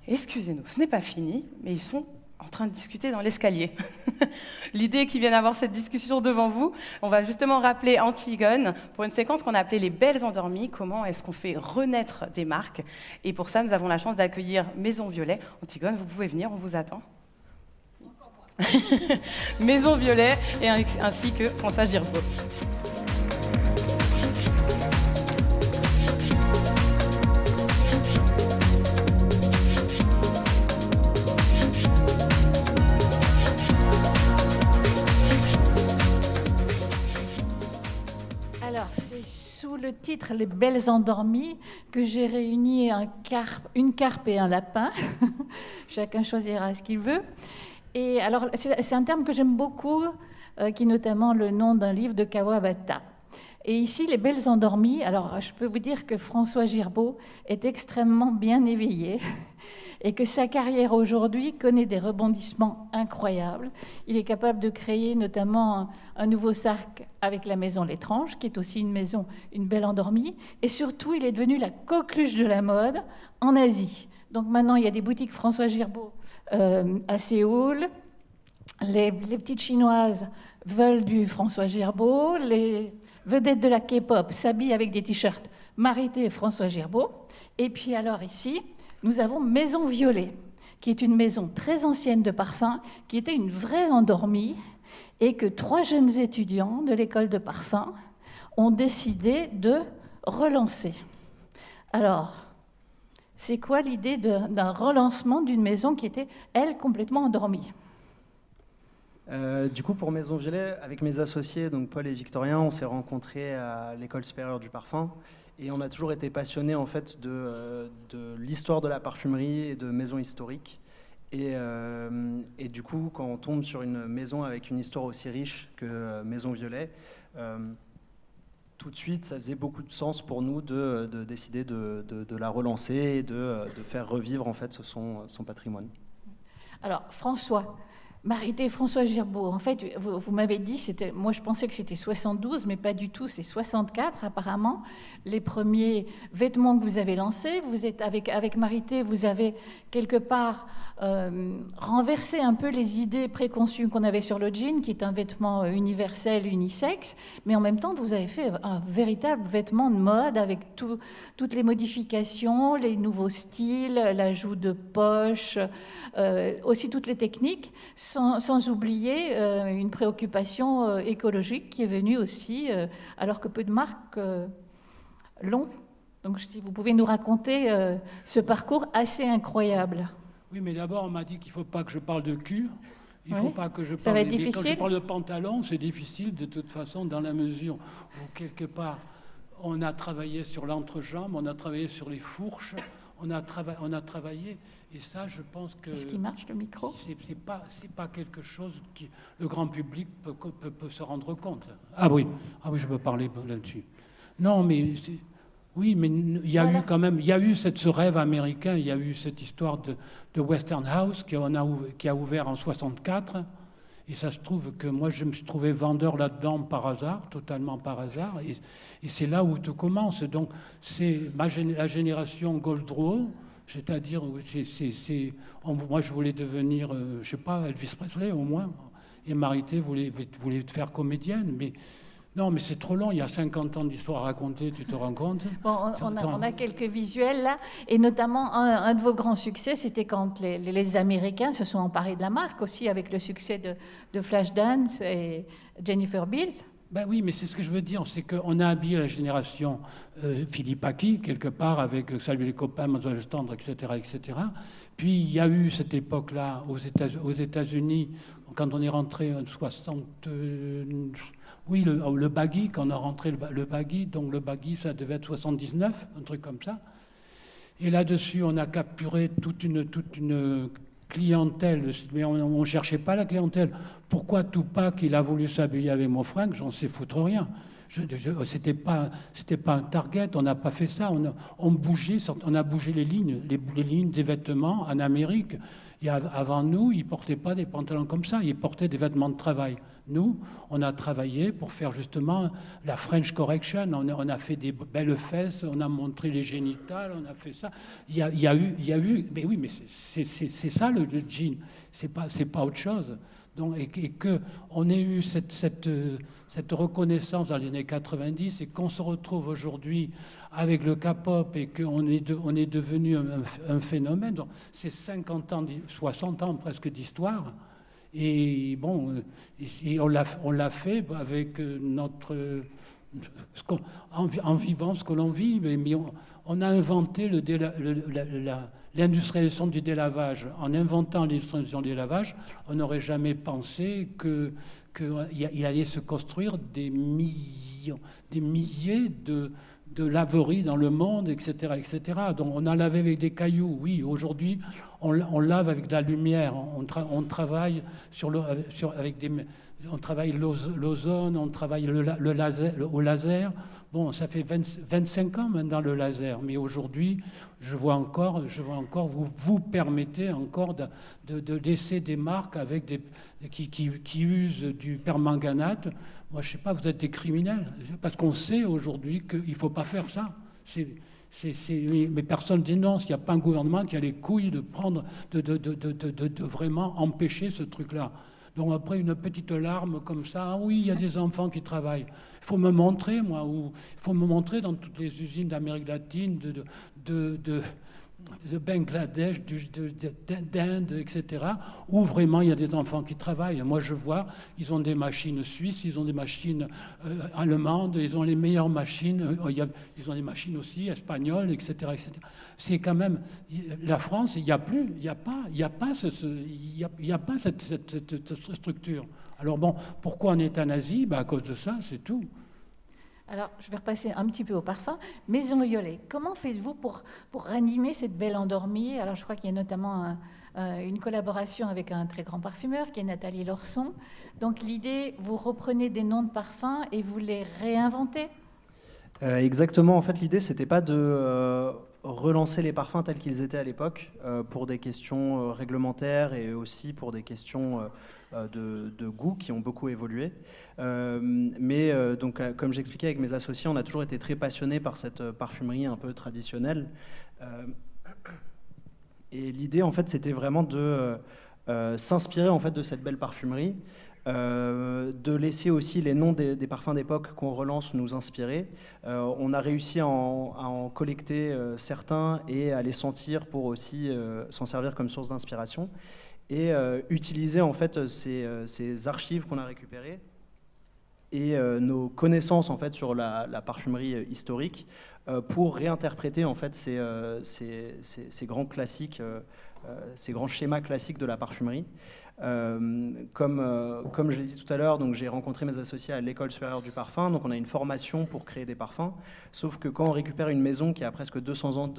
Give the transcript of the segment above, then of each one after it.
excusez-nous, ce n'est pas fini, mais ils sont en train de discuter dans l'escalier. L'idée qu'ils viennent avoir cette discussion devant vous, on va justement rappeler Antigone pour une séquence qu'on a appelée les Belles Endormies. Comment est-ce qu'on fait renaître des marques? Et pour ça, nous avons la chance d'accueillir Maison Violet. Antigone, vous pouvez venir, on vous attend. Maison Violet et ainsi que François Girbeau. Alors, c'est sous le titre Les Belles Endormies que j'ai réuni une carpe et un lapin. Chacun choisira ce qu'il veut. Et alors, c'est un terme que j'aime beaucoup, qui est notamment le nom d'un livre de Kawabata. Et ici, Les Belles Endormies, alors je peux vous dire que François Girbeau est extrêmement bien éveillé et que sa carrière aujourd'hui connaît des rebondissements incroyables. Il est capable de créer notamment un nouveau cirque avec la Maison L'Étrange, qui est aussi une maison, une belle endormie. Et surtout, il est devenu la coqueluche de la mode en Asie. Donc maintenant, il y a des boutiques François Girbeau à Séoul. Les petites Chinoises veulent du François Girbeau. Les vedettes de la K-pop s'habillent avec des t-shirts Marité et François Girbeau. Et puis alors ici, nous avons Maison Violet, qui est une maison très ancienne de parfum, qui était une vraie endormie, et que 3 jeunes étudiants de l'école de parfum ont décidé de relancer. Alors, c'est quoi l'idée d'un relancement d'une maison qui était, elle, complètement endormie? Du coup, pour Maison Violet, avec mes associés, donc Paul et Victorien, on s'est rencontrés à l'École supérieure du parfum. Et on a toujours été passionnés en fait, de l'histoire de la parfumerie et de maisons historiques. Et du coup, quand on tombe sur une maison avec une histoire aussi riche que Maison Violet, tout de suite, ça faisait beaucoup de sens pour nous de décider de la relancer et de faire revivre en fait, son patrimoine. Alors, François, Marité et François Girbeau, en fait, vous m'avez dit, moi je pensais que c'était 72, mais pas du tout, c'est 64 apparemment. Les premiers vêtements que vous avez lancés, vous êtes avec Marité, vous avez quelque part renversé un peu les idées préconçues qu'on avait sur le jean, qui est un vêtement universel, unisexe, mais en même temps, vous avez fait un véritable vêtement de mode avec toutes les modifications, les nouveaux styles, l'ajout de poches, aussi toutes les techniques, sans oublier une préoccupation écologique qui est venue aussi, alors que peu de marques l'ont. Donc si vous pouvez nous raconter ce parcours assez incroyable. Oui, mais d'abord, on m'a dit qu'il ne faut pas que je parle de cul. Il ne faut pas que je parle... Ça va être Quand difficile. je parle de pantalon, c'est difficile de toute façon, dans la mesure où, quelque part, on a travaillé sur l'entrejambe, on a travaillé sur les fourches, on a travaillé, et ça, je pense que... Est-ce qu'il marche, le micro? C'est pas quelque chose que le grand public peut se rendre compte. Ah oui, je peux parler là-dessus. Non, mais... Oui, mais il y a eu quand même, il y a eu ce rêve américain, il y a eu cette histoire de Western House qui a ouvert en 64, et ça se trouve que moi je me suis trouvé vendeur là-dedans par hasard, totalement par hasard, et c'est là où tout commence. Donc c'est la génération Goldrow, c'est-à-dire, moi je voulais devenir, je sais pas, Elvis Presley au moins, et Marité voulait faire comédienne, mais... Non, mais c'est trop long, il y a 50 ans d'histoire à raconter, tu te rends compte? Bon, on a quelques visuels là, et notamment un de vos grands succès, c'était quand les Américains se sont emparés de la marque aussi, avec le succès de Flashdance et Jennifer Beals. Ben oui, mais c'est ce que je veux dire, c'est qu'on a habillé la génération Philippe Aki, quelque part, avec Salut les copains, Mademoiselle Tendre, etc., etc. Puis il y a eu cette époque-là aux États-Unis, quand on est rentré en 60... Oui, le baggy, quand on a rentré le baggy, donc le baggy, ça devait être 79, un truc comme ça. Et là-dessus, on a capturé toute une clientèle, mais on ne cherchait pas la clientèle. Pourquoi Tupac, il a voulu s'habiller avec mon fringue? J'en sais foutre rien. C'était pas un target, on n'a pas fait ça. On a bougé les lignes des vêtements en Amérique. Et avant nous, ils ne portaient pas des pantalons comme ça, ils portaient des vêtements de travail. Nous, on a travaillé pour faire justement la French Correction, on a fait des belles fesses, on a montré les génitales, on a fait ça. Il y a eu, mais oui, mais c'est ça le jean, c'est pas autre chose. Donc, et qu'on ait eu cette reconnaissance dans les années 90 et qu'on se retrouve aujourd'hui avec le K-pop et qu'on est devenu un phénomène. Donc, c'est 50 ans, 60 ans presque d'histoire. Et bon, on l'a fait avec en vivant ce que l'on vit. Mais on a inventé l'industrialisation du délavage. En inventant l'industrialisation du délavage, on n'aurait jamais pensé qu'il allait se construire des milliers de laveries dans le monde, etc., etc. Donc on a lavé avec des cailloux. Oui, aujourd'hui, on lave avec de la lumière. On travaille on travaille l'ozone, on travaille le laser, au laser. Bon, ça fait 25 ans maintenant le laser, mais aujourd'hui, je vois encore, vous permettez encore de laisser des marques avec qui usent du permanganate. Moi, je ne sais pas, vous êtes des criminels, parce qu'on sait aujourd'hui qu'il ne faut pas faire ça. Mais personne dénonce, il n'y a pas un gouvernement qui a les couilles de vraiment empêcher ce truc-là. Donc après, une petite larme comme ça, ah oui, il y a des enfants qui travaillent. Il faut me montrer, moi, il faut me montrer dans toutes les usines d'Amérique latine, de Bangladesh, d'Inde, etc., où vraiment il y a des enfants qui travaillent. Moi, je vois, ils ont des machines suisses, ils ont des machines allemandes, ils ont les meilleures machines, ils ont des machines aussi espagnoles, etc., etc. C'est quand même la France, il n'y a pas cette structure. Alors bon, pourquoi on est euthanasie? À cause de ça, c'est tout. Alors, je vais repasser un petit peu au parfum. Maison Violet, comment faites-vous pour ranimer cette belle endormie? Alors, je crois qu'il y a notamment une collaboration avec un très grand parfumeur qui est Nathalie Lorson. Donc, l'idée, vous reprenez des noms de parfums et vous les réinventez? Exactement. En fait, l'idée, c'était pas de relancer les parfums tels qu'ils étaient à l'époque, pour des questions réglementaires et aussi pour des questions de goût qui ont beaucoup évolué. Donc, comme j'expliquais avec mes associés, on a toujours été très passionnés par cette parfumerie un peu traditionnelle. Et l'idée, en fait, c'était vraiment de s'inspirer en fait de cette belle parfumerie, de laisser aussi les noms des parfums d'époque qu'on relance nous inspirer. On a réussi à en collecter certains et à les sentir pour aussi s'en servir comme source d'inspiration et utiliser en fait ces archives qu'on a récupérées et nos connaissances en fait sur la parfumerie historique pour réinterpréter en fait ces grands classiques, ces grands schémas classiques de la parfumerie. Comme je l'ai dit tout à l'heure, donc j'ai rencontré mes associés à l'École supérieure du parfum, donc on a une formation pour créer des parfums, sauf que quand on récupère une maison qui a presque 200 ans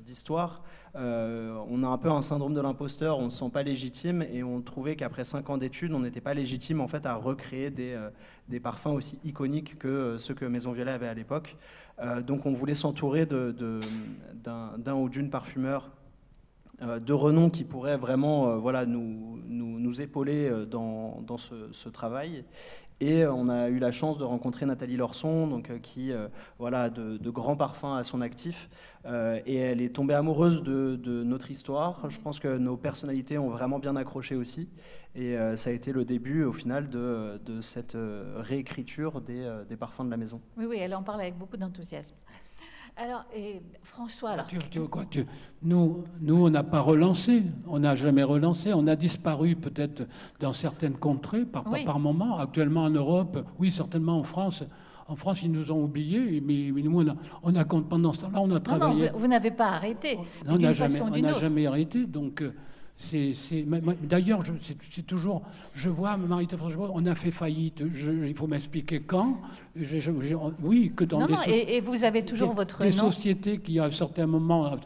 d'histoire, on a un peu un syndrome de l'imposteur, on ne se sent pas légitime et on trouvait qu'après 5 ans d'études, on n'était pas légitime en fait à recréer des parfums aussi iconiques que ceux que Maison Violet avait à l'époque. Donc on voulait s'entourer d'un ou d'une parfumeur de renom qui pourrait vraiment nous épauler dans ce travail. Et on a eu la chance de rencontrer Nathalie Lorson, donc, qui a de grands parfums à son actif. Et elle est tombée amoureuse de notre histoire. Je pense que nos personnalités ont vraiment bien accroché aussi. Et ça a été le début, au final, de cette réécriture des parfums de la maison. Oui, elle en parle avec beaucoup d'enthousiasme. Alors, François, alors... Nous, on n'a pas relancé, on n'a jamais relancé, on a disparu peut-être dans certaines contrées par moment. Actuellement en Europe, oui, certainement en France, ils nous ont oubliés, mais nous, pendant ce temps-là, on a travaillé... Non, vous n'avez pas arrêté, on n'a jamais arrêté, donc... D'ailleurs, c'est toujours, je vois, on a fait faillite, il faut m'expliquer quand. Oui, que dans et vous avez toujours votre des nom. Sociétés qui, à un certain moment,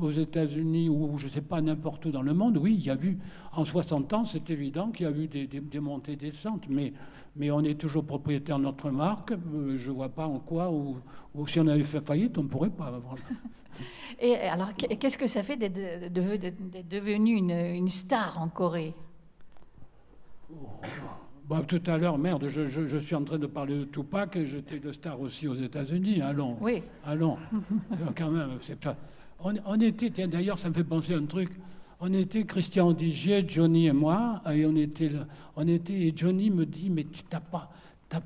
aux États-Unis ou je ne sais pas, n'importe où dans le monde, oui, il y a eu, en 60 ans, c'est évident qu'il y a eu des montées et des descentes, mais mais on est toujours propriétaire de notre marque. Je ne vois pas en quoi, ou si on avait fait faillite, on ne pourrait pas. Et alors, qu'est-ce que ça fait d'être devenu une star en Corée? Bon, tout à l'heure, merde, je suis en train de parler de Tupac, et j'étais de star aussi aux États-Unis. Allons, oui. Allons. Quand même, c'est pas... On était, tiens, d'ailleurs, ça me fait penser à un truc. On était, Christian Odigier, Johnny et moi, et et Johnny me dit, mais tu n'as pas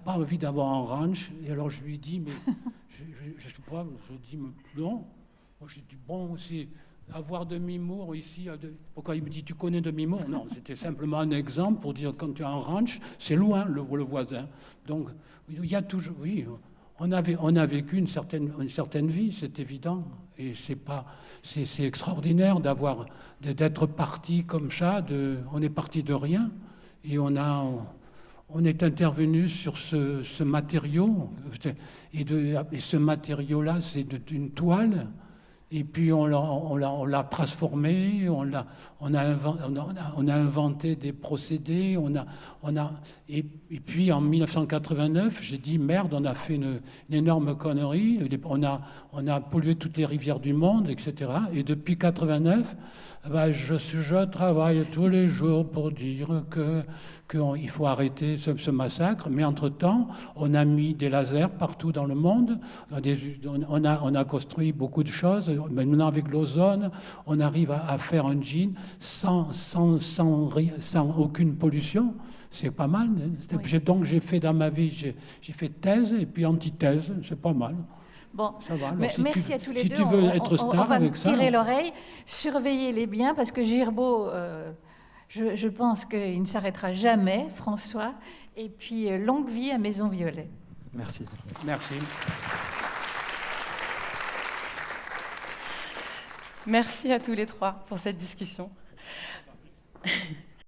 envie d'avoir un ranch? Et alors je lui dis, mais je sais pas, je dis, non. Moi, je dis, bon, c'est avoir Demi-Mour ici. Pourquoi il me dit, tu connais Demi-Mour? Non, c'était simplement un exemple pour dire, quand tu as un ranch, c'est loin, le voisin. Donc, il y a toujours, oui, on a vécu une certaine vie, c'est évident. Et c'est extraordinaire d'être parti comme ça. On est parti de rien et on est intervenu sur ce matériau. Et ce matériau-là, c'est une toile. Et puis on l'a transformé, on a inventé des procédés, et puis en 1989, j'ai dit merde, on a fait une énorme connerie, on a pollué toutes les rivières du monde, etc. Et depuis 89, je travaille tous les jours pour dire qu'il faut arrêter ce massacre, mais entre-temps, on a mis des lasers partout dans le monde, on a construit beaucoup de choses. Maintenant, avec l'ozone, on arrive à faire un jean sans aucune pollution. C'est pas mal. Oui. Donc, j'ai fait dans ma vie, j'ai fait thèse et puis antithèse. C'est pas mal. Bon, ça va. Alors, merci à tous les deux. Si tu veux être star on va avec ça, tirer l'oreille, surveillez-les bien, parce que Girbeau, je pense qu'il ne s'arrêtera jamais, François. Et puis, longue vie à Maison Violet. Merci. Merci. Merci à tous les trois pour cette discussion.